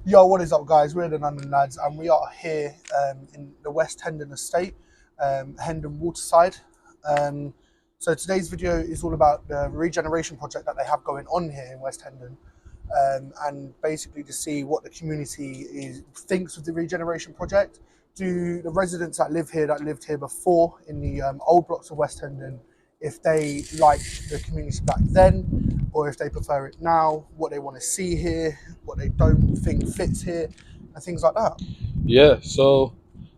Yo, what is up, guys? We're the London lads, and we are here in the West Hendon estate, Hendon Waterside. So today's video is all about the regeneration project that they have going on here in West Hendon, and basically to see what the community thinks of the regeneration project. Do the residents that live here, that lived here before in the old blocks of West Hendon, if they like the community back then, or if they prefer it now, what they want to see here, what they don't think fits here, and things like that. Yeah, so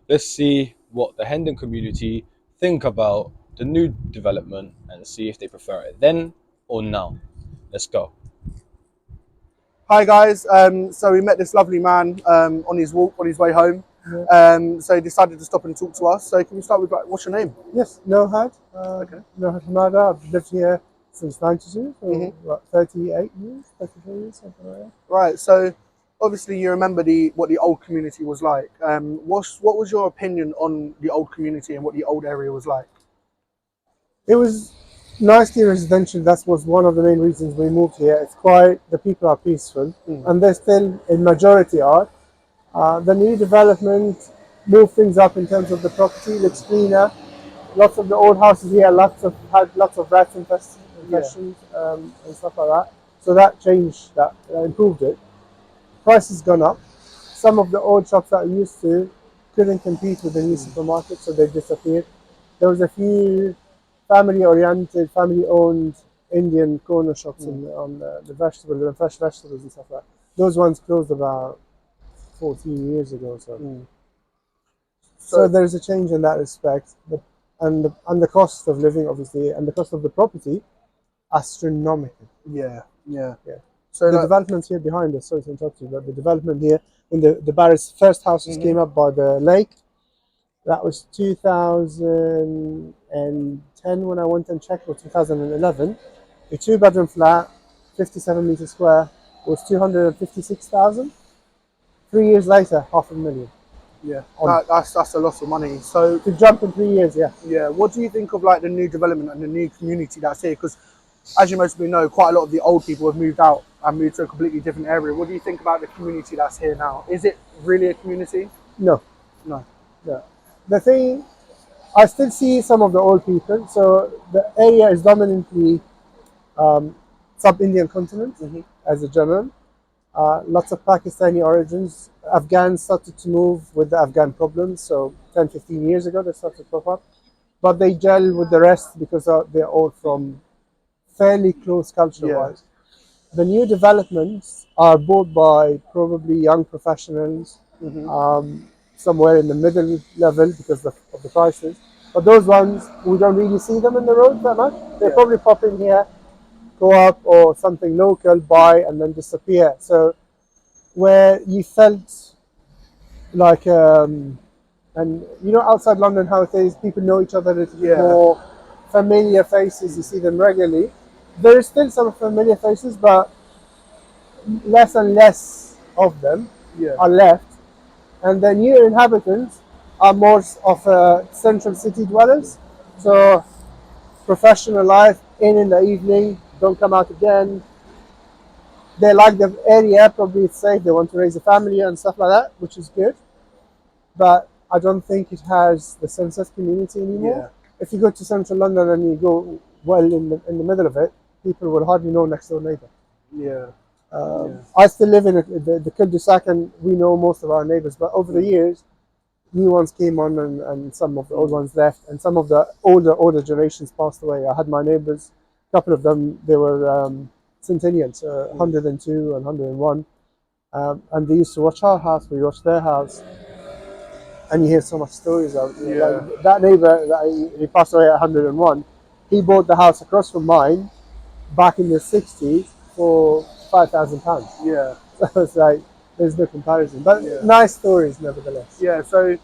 let's see what the Hendon community think about the new development and see if they prefer it then or now. Let's go. Hi guys, so we met this lovely man on his walk, on his way home. So he decided to stop and talk to us. So can we start with, like, what's your name? Yes, Nohad. Okay. Nohad Hamada. I've lived here since 92, so about 38 years, 33 years, something like that. Right, so obviously you remember what the old community was like. What was your opinion on the old community and what the old area was like? It was nicely residential. That was one of the main reasons we moved here. It's quiet, the people are peaceful, and they still, in majority, are. The new development moved things up in terms of the property, looks cleaner. Lots of the old houses here had lots of rats infestations and stuff like that. So that changed that, improved it. Price has gone up. Some of the old shops that I used to couldn't compete with the new supermarket, so they disappeared. There was a few family-oriented, family-owned Indian corner shops on the vegetables and fresh vegetables and stuff like that. Those ones closed about 14 years ago. So there's a change in that respect. And the cost of living, obviously, and the cost of the property, astronomical. Yeah. So the development here behind us, sorry to interrupt you, but the development here, when the Barrett's first houses came up by the lake, that was 2010 when I went and checked, or 2011. A 2-bedroom flat, 57 meters square, was 256,000. 3 years later, $500,000. Yeah, that's a lot of money. So to jump in 3 years, yeah. Yeah, what do you think of, like, the new development and the new community that's here? Because as you most probably know, quite a lot of the old people have moved out and moved to a completely different area. What do you think about the community that's here now? Is it really a community? No. No. The thing, I still see some of the old people. So the area is dominantly sub-Indian continent as a general. Lots of Pakistani origins. Afghans started to move with the Afghan problems. So 10, 15 years ago, they started to pop up. But they gel with the rest because they're all from fairly close culture-wise. The new developments are bought by probably young professionals, somewhere in the middle level because of the prices. But those ones, we don't really see them in the road that much. They probably pop in here, go up, or something local, buy, and then disappear. So where you felt like, and you know, outside London how it is, people know each other a little bit more, familiar faces, you see them regularly. There is still some familiar faces, but less and less of them are left. And the new inhabitants are more of central city dwellers. So professional life, in the evening, don't come out again. They like the area, probably it's safe, they want to raise a family and stuff like that, which is good. But I don't think it has the sense of community anymore. If you go to central London and you go well in the middle of it, people will hardly know next door neighbor. I still live in the cul-de-sac, and we know most of our neighbors, but over the years, new ones came on, and some of the old ones left, and some of the older generations passed away. I had my neighbors, a couple of them, they were centennials, 102 and 101, and they used to watch our house, we watched their house, and you hear so much stories of it. Like that neighbor, he passed away at 101, he bought the house across from mine back in the 60s for £5,000. So it's like, there's no comparison, but nice stories nevertheless. So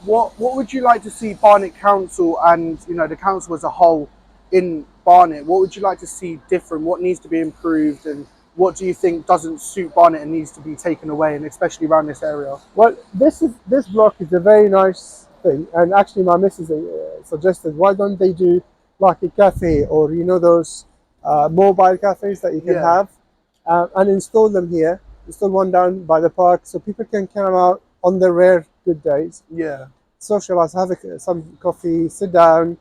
what would you like to see Barnet Council and, you know, the council as a whole in Barnet? What would you like to see different? What needs to be improved, and what do you think doesn't suit Barnet and needs to be taken away, and especially around this area? Well, this block is a very nice thing, and actually my missus suggested, why don't they do like a cafe, or, you know, those mobile cafes that you can have, and install them here. There's still one down by the park, so people can come out on the rare good days, Yeah. socialize, have some coffee, sit down.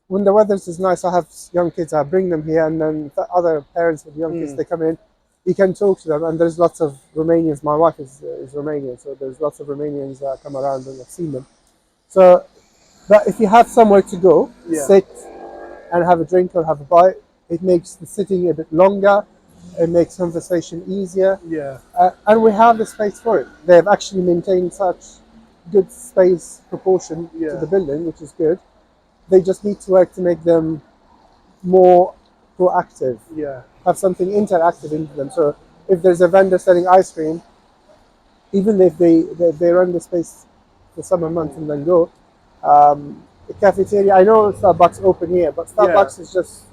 When the weather is nice, I have young kids. I bring them here, and then the other parents with young kids, they come in. You can talk to them, and there's lots of Romanians. My wife is Romanian, so there's lots of Romanians that come around, and I've seen them. So, but if you have somewhere to go, sit and have a drink or have a bite, it makes the sitting a bit longer. It makes conversation easier. Yeah. And we have the space for it. They've actually maintained such good space proportion to the building, which is good. They just need to work to make them more proactive. Yeah. Have something interactive into them. So if there's a vendor selling ice cream, even if they run the space for summer months and then go, the cafeteria. I know Starbucks open here, but Starbucks is just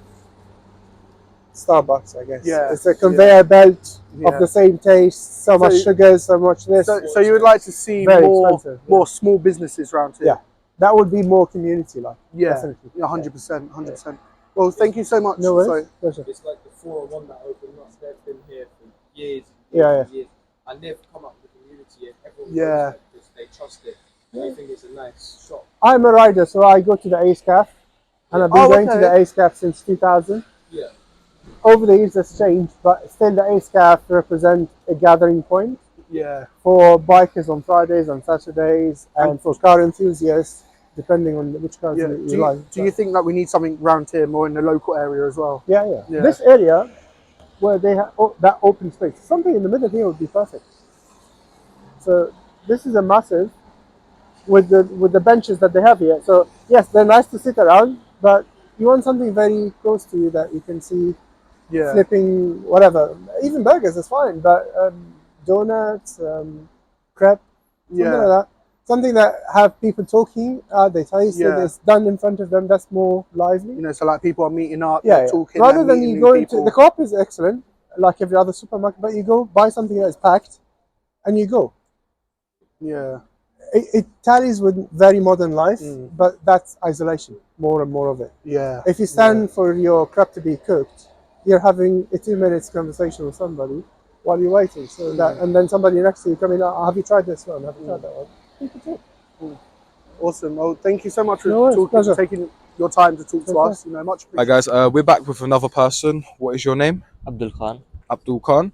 Starbucks, I guess. Yeah. It's a conveyor belt Yeah. of the same taste. So much sugar, so much this. So you would like to see Very more expensive, more small businesses around here? Yeah, that would be more community like. Yeah. Definitely. 100%. 100%. Well, thank you so much. No worries. Sorry. Pleasure. It's like the 401 that opened up. They've been here for years Yeah. years. And they've come up with the community and everyone Yeah. knows that because they trust it. I think it's a nice shop. I'm a rider, so I go to the Ace Cafe, and I've been Oh, going to okay. the Ace Cafe since 2000. Yeah. Over the years, it's changed, but still the Ace Cafe represents a gathering point Yeah. for bikers on Fridays, on Saturdays, and for car enthusiasts, depending on which cars Yeah. you like. Do you think that we need something around here more in the local area as well? Yeah. Yeah. This area where they have that open space, something in the middle here would be perfect. So this is a massive with the benches that they have here. So yes, they're nice to sit around, but you want something very close to you that you can see Yeah. flipping whatever. Even burgers is fine, but donuts, crepe, something like that. Something that have people talking. They taste it. It's done in front of them. That's more lively. You know, so like people are meeting up, Yeah, they're talking. Rather and than meeting you new go into people. the co-op is excellent, like every other supermarket, but you go buy something that's packed, and you go. Yeah. It tallies with very modern life, but that's isolation, more and more of it. Yeah. If you stand for your crab to be cooked, you're having a 2 minutes conversation with somebody while you're waiting. So that, and then somebody next to you coming out, have you tried this one? Have you tried that one? You can talk. Awesome. Well, thank you so much for No worries, pleasure. taking your time to talk to Okay. us. You know, much Hi appreciated. guys, we're back with another person. What is your name? Abdul Khan. Abdul Khan.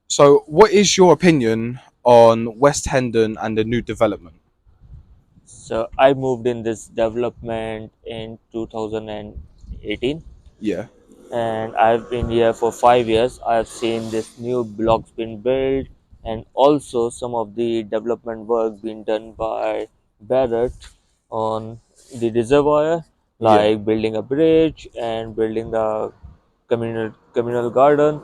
So what is your opinion on West Hendon and the new development? So I moved in this development in 2018, Yeah. and I've been here for 5 years. I've seen this new blocks being built, and also some of the development work being done by Barrett on the reservoir, like building a bridge and building the communal garden.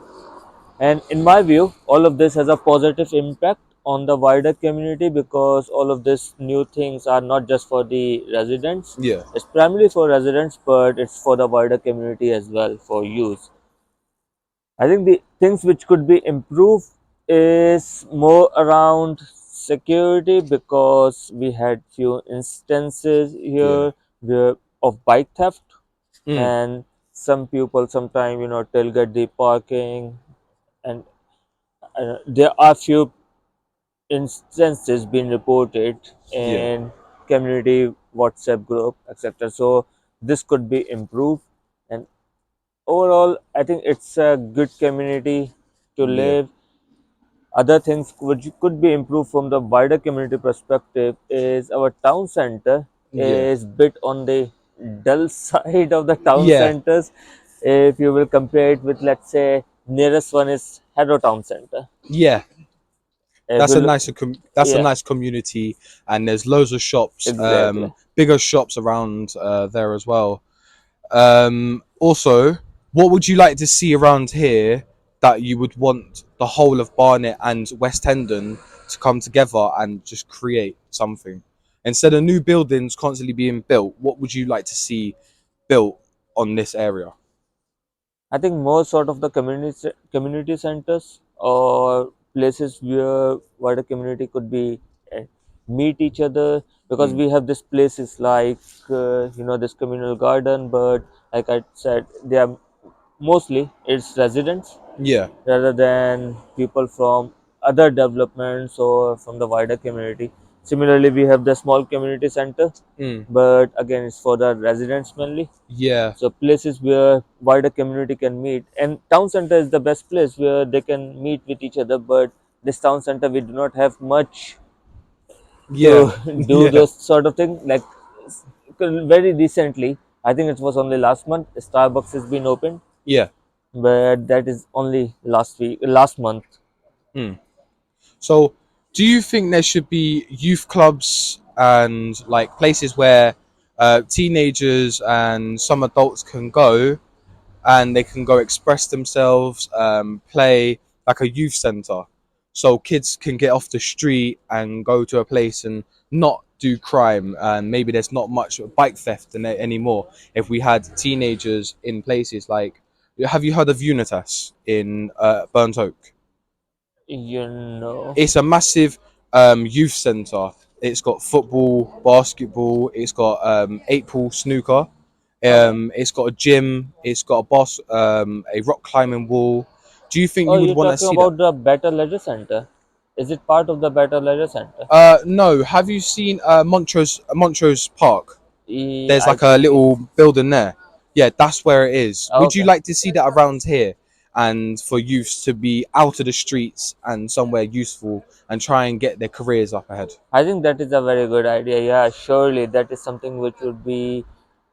And in my view, all of this has a positive impact on the wider community because all of these new things are not just for the residents. Yeah. It's primarily for residents, but it's for the wider community as well for use. I think the things which could be improved is more around security because we had few instances Yeah. here where of bike theft, Mm. and some people sometimes tailgate the parking, and there are few instances being reported Yeah. in community WhatsApp group, etc. So this could be improved, and overall I think it's a good community to Yeah. live. Other things which could be improved from the wider community perspective is our town center Yeah. is bit on the dull side of the town Yeah. centers. If you will compare it with, let's say, nearest one is Harrow Town Center. Yeah. If That's you a look, that's a yeah, nice community, and there's loads of shops, exactly. bigger shops around there as well. Also, what would you like to see around here that you would want the whole of Barnet and West Hendon to come together and just create something instead of new buildings constantly being built? What would you like to see built on this area? I think more sort of the community centers or places where wider community could be uh, meet each other, because we have these places like this communal garden, but like I said, they are mostly it's residents Yeah. rather than people from other developments or from the wider community. Similarly, we have the small community center, Mm. but again, it's for the residents mainly. Yeah. So places where wider community can meet, and town center is the best place where they can meet with each other. But this town center, we do not have much Yeah. to do Yeah. those sort of thing. Like very recently, I think it was only last month, Starbucks has been opened, Yeah. but that is only last month. Mm. So, do you think there should be youth clubs and like places where teenagers and some adults can go and they can go express themselves, play like a youth center, so kids can get off the street and go to a place and not do crime, and maybe there's not much bike theft in it anymore if we had teenagers in places like. Have you heard of Unitas in Burnt Oak? You know, It's a massive youth centre. It's got football, basketball. It's got 8 pool snooker. It's got a gym. It's got a rock climbing wall. Do you think oh, you would you're want to talking see that? about the Better Leisure Center. Is it part of the Better Leisure Center? No. Have you seen Montrose Park? There's I like a think little building there. Yeah, that's where it is. Would you okay. like to see that around here? And for youths to be out of the streets and somewhere useful and try and get their careers up ahead. I think that is a very good idea. Yeah, surely that is something which would be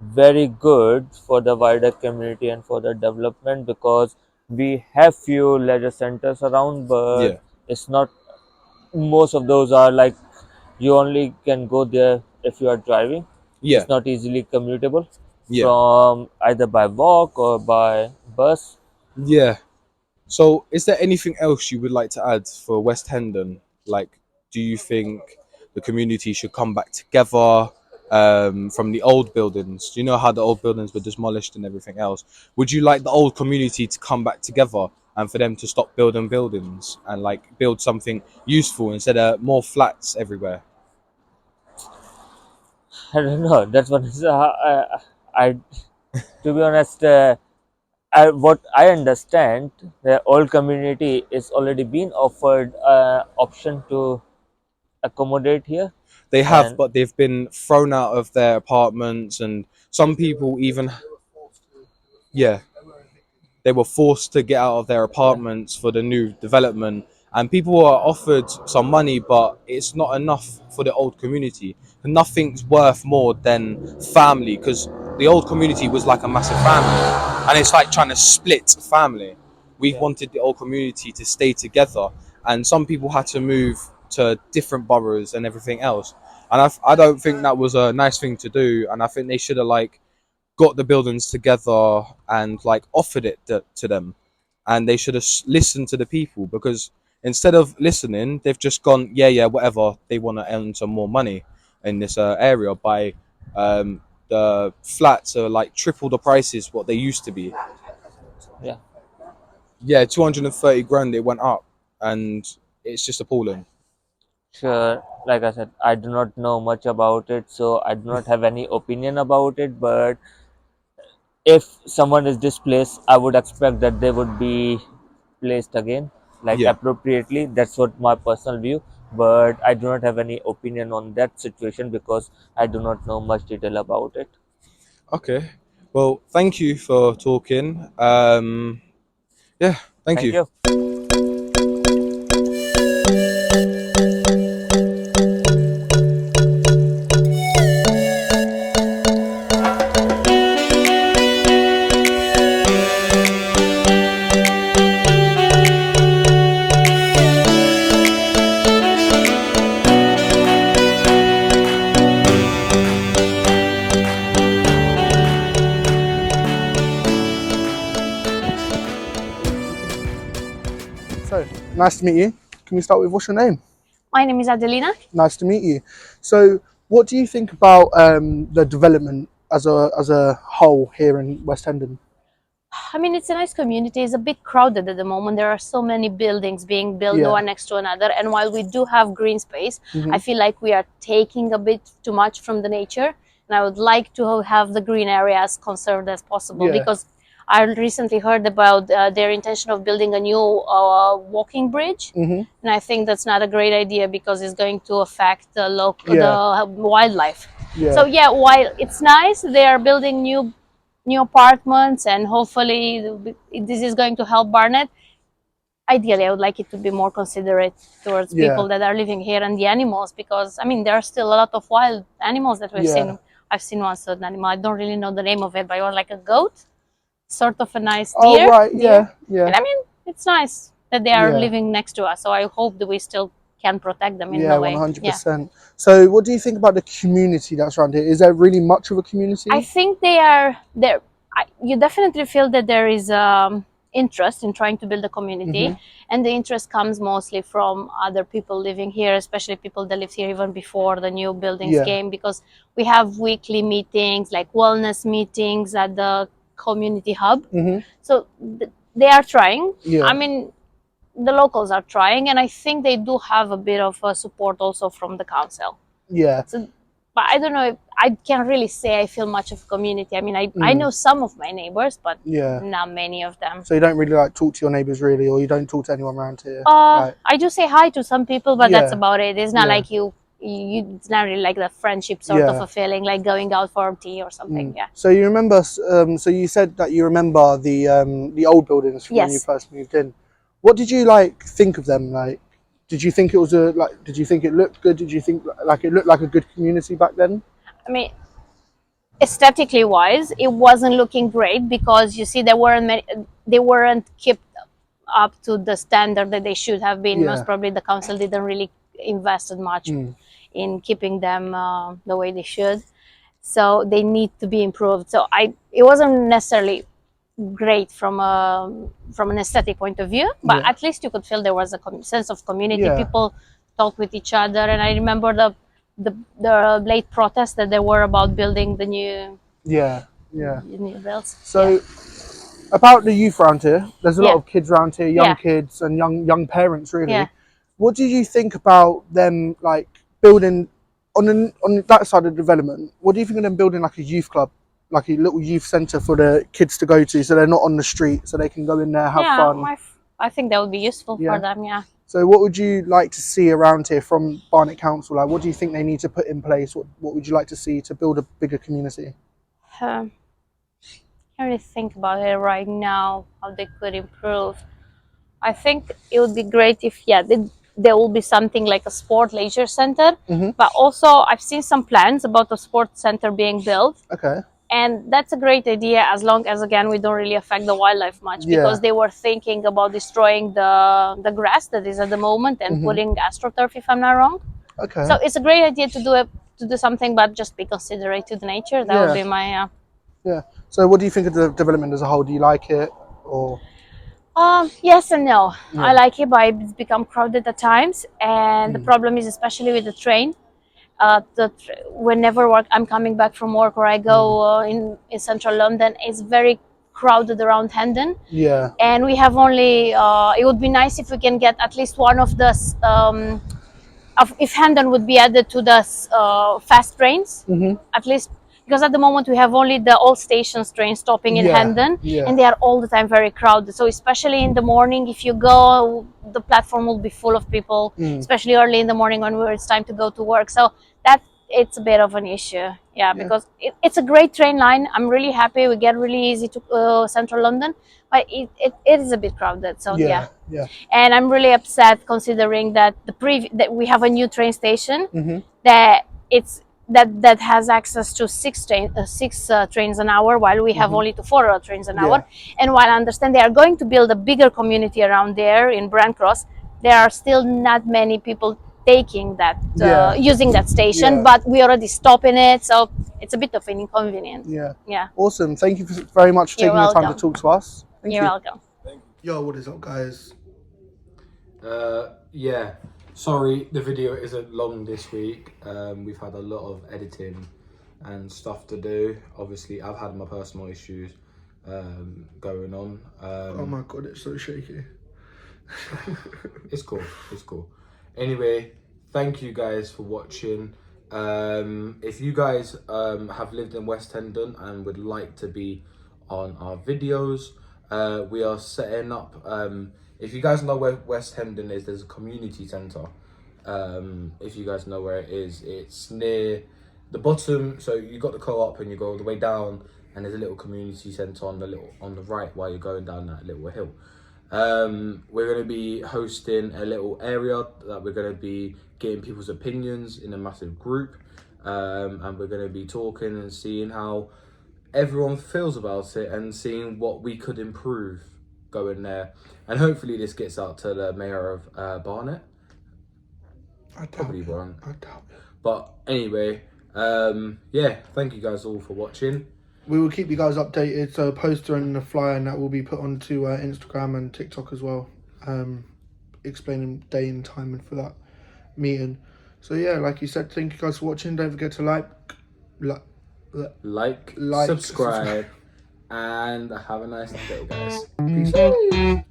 very good for the wider community and for the development because we have few leisure centers around, but Yeah, it's not most of those are like you only can go there if you are driving. yeah, It's not easily commutable yeah, from either by walk or by bus. yeah. So, is there anything else you would like to add for West Hendon? Like, do you think the community should come back together from the old buildings? Do you know how the old buildings were demolished and everything else? Would you like the old community to come back together and for them to stop building buildings and like build something useful instead of more flats everywhere? I don't know. That's what is, I to be honest, what I understand, the old community is already been offered option to accommodate here, They have, and but they've been thrown out of their apartments, and some people even, yeah, they were forced to get out of their yeah, apartments for the new development, and people are offered some money, but it's not enough for the old community. Nothing's worth more than family, because the old community was like a massive family, and it's like trying to split family. We yeah, wanted the old community to stay together, and some people had to move to different boroughs and everything else, and I don't think that was a nice thing to do, and I think they should have like got the buildings together and like offered it to them, and they should have listened to the people, because instead of listening they've just gone, yeah, yeah, whatever, they want to earn some more money in this area by um, the flats are like triple the prices what they used to be. yeah. Yeah, 230 grand it went up, and it's just appalling. Sure. Like I said, I do not know much about it, so I do not have any opinion about it. But if someone is displaced, I would expect that they would be placed again, like Yeah, appropriately. That's what my personal view. But I do not have any opinion on that situation because I do not know much detail about it. okay, well, thank you for talking. Yeah, thank Thank you. you. So, nice to meet you. Can we start with what's your name? My name is Adelina. Nice to meet you. So, what do you think about the development as a whole here in West Hendon? I mean, it's a nice community. It's a bit crowded at the moment. There are so many buildings being built, Yeah. one next to another. And while we do have green space, Mhm. I feel like we are taking a bit too much from the nature. And I would like to have the green areas conserved as possible Yeah. because I recently heard about their intention of building a new walking bridge, Mm-hmm. and I think that's not a great idea because it's going to affect the Yeah. wildlife. Yeah. So yeah, while it's nice, they are building new apartments, and hopefully this is going to help Barnet. Ideally, I would like it to be more considerate towards Yeah. people that are living here and the animals, because I mean there are still a lot of wild animals that we've Yeah. seen. I've seen one certain animal. I don't really know the name of it, but it was like a goat, sort of a nice Oh, deer. right. deer. Yeah. Yeah. And I mean, it's nice that they are Yeah. living next to us. So I hope that we still can protect them in Yeah, a way. 100%. So, what do you think about the community that's around here? Is there really much of a community? I think they are there. You definitely feel that there is interest in trying to build a community, and the interest comes mostly from other people living here, especially people that lived here even before the new buildings Yeah. came, because we have weekly meetings, like wellness meetings at the community hub. So they are trying. Yeah. I mean, the locals are trying, and I think they do have a bit of support also from the council. Yeah. So, but I don't know if I can really say I feel much of a community. I mean, I know some of my neighbors, but Yeah. not many of them. So you don't really like talk to your neighbours really, or you don't talk to anyone around here? Like, I do say hi to some people, but that's Yeah. about it. It's not Yeah. like it's not really like the friendship sort of Yeah. a feeling, like going out for tea or something. Yeah. So you remember? So you said that you remember the old buildings from when you Yes. first moved in. What did you like think of them? Like, did you think it was a like? Did you think it looked good? Did you think like it looked like a good community back then? I mean, aesthetically wise, it wasn't looking great because you see they weren't kept up to the standard that they should have been. Yeah. Most probably the council didn't really invested much in keeping them the way they should, so they need to be improved. So it wasn't necessarily great from an aesthetic point of view, but Yeah. at least you could feel there was a sense of community. Yeah. People talk with each other, and I remember the late protests that there were about building the new Yeah. Yeah. new builds. So about the youth around here, there's a lot Yeah. of kids around here, young Yeah. kids and young parents really. Yeah. What do you think about them like building on that side of development? What do you think of them building like a youth club, like a little youth centre for the kids to go to, so they're not on the street, so they can go in there, have fun? I think that would be useful for them. Yeah. So what would you like to see around here from Barnet Council? Like, what do you think they need to put in place? What would you like to see to build a bigger community? Can't really think about it right now, how they could improve. I think it would be great if there will be something like a sport leisure center, but also I've seen some plans about a sports center being built. Okay. And that's a great idea, as long as again we don't really affect the wildlife much, because they were thinking about destroying the grass that is at the moment and putting astroturf, if I'm not wrong. Okay. So it's a great idea to do something, but just be considerate to the nature. That would be my Yeah. So what do you think of the development as a whole? Do you like it, or? Yes and no. I like it, but it's become crowded at times, and the problem is especially with the train. Whenever I'm coming back from work, or I go in central London, it's very crowded around Hendon. Yeah. And we have only. It would be nice if we can get at least one of the. If Hendon would be added to the fast trains, at least, because at the moment we have only the all stations trains stopping in Hendon, and they are all the time very crowded. So especially in the morning, if you go, the platform will be full of people, especially early in the morning when it's time to go to work. So it's a bit of an issue, because it's a great train line. I'm really happy we get really easy to central London, but it is a bit crowded. So yeah. And I'm really upset considering that that we have a new train station that has access to six trains an hour, while we have only to 4 trains an hour. And while I understand they are going to build a bigger community around there in Brandcross, there are still not many people taking that using that station, but we already stopping it, so it's a bit of an inconvenience. Yeah. Awesome. Thank you very much for You're taking the time to welcome. talk to us. Thank You're you. welcome. Yo, what is up, guys? Yeah, sorry the video isn't long this week. We've had a lot of editing and stuff to do. Obviously I've had my personal issues going on. Oh my god, it's so shaky. It's cool. Anyway, thank you guys for watching. If you guys have lived in West Hendon and would like to be on our videos. We are setting up, if you guys know where West Hendon is, there's a community centre. If you guys know where it is, it's near the bottom. So you got the co-op and you go all the way down, and there's a little community centre on the right while you're going down that little hill. We're going to be hosting a little area that we're going to be getting people's opinions in a massive group, and we're going to be talking and seeing how everyone feels about it and seeing what we could improve going there. And hopefully this gets out to the mayor of Barnet. Probably won't. I doubt it. But anyway, yeah, thank you guys all for watching. We will keep you guys updated. So a poster and a flyer and that will be put onto Instagram and TikTok as well, explaining day and time for that meeting. So yeah, like you said, thank you guys for watching. Don't forget to like, subscribe, and have a nice day, guys. Peace out.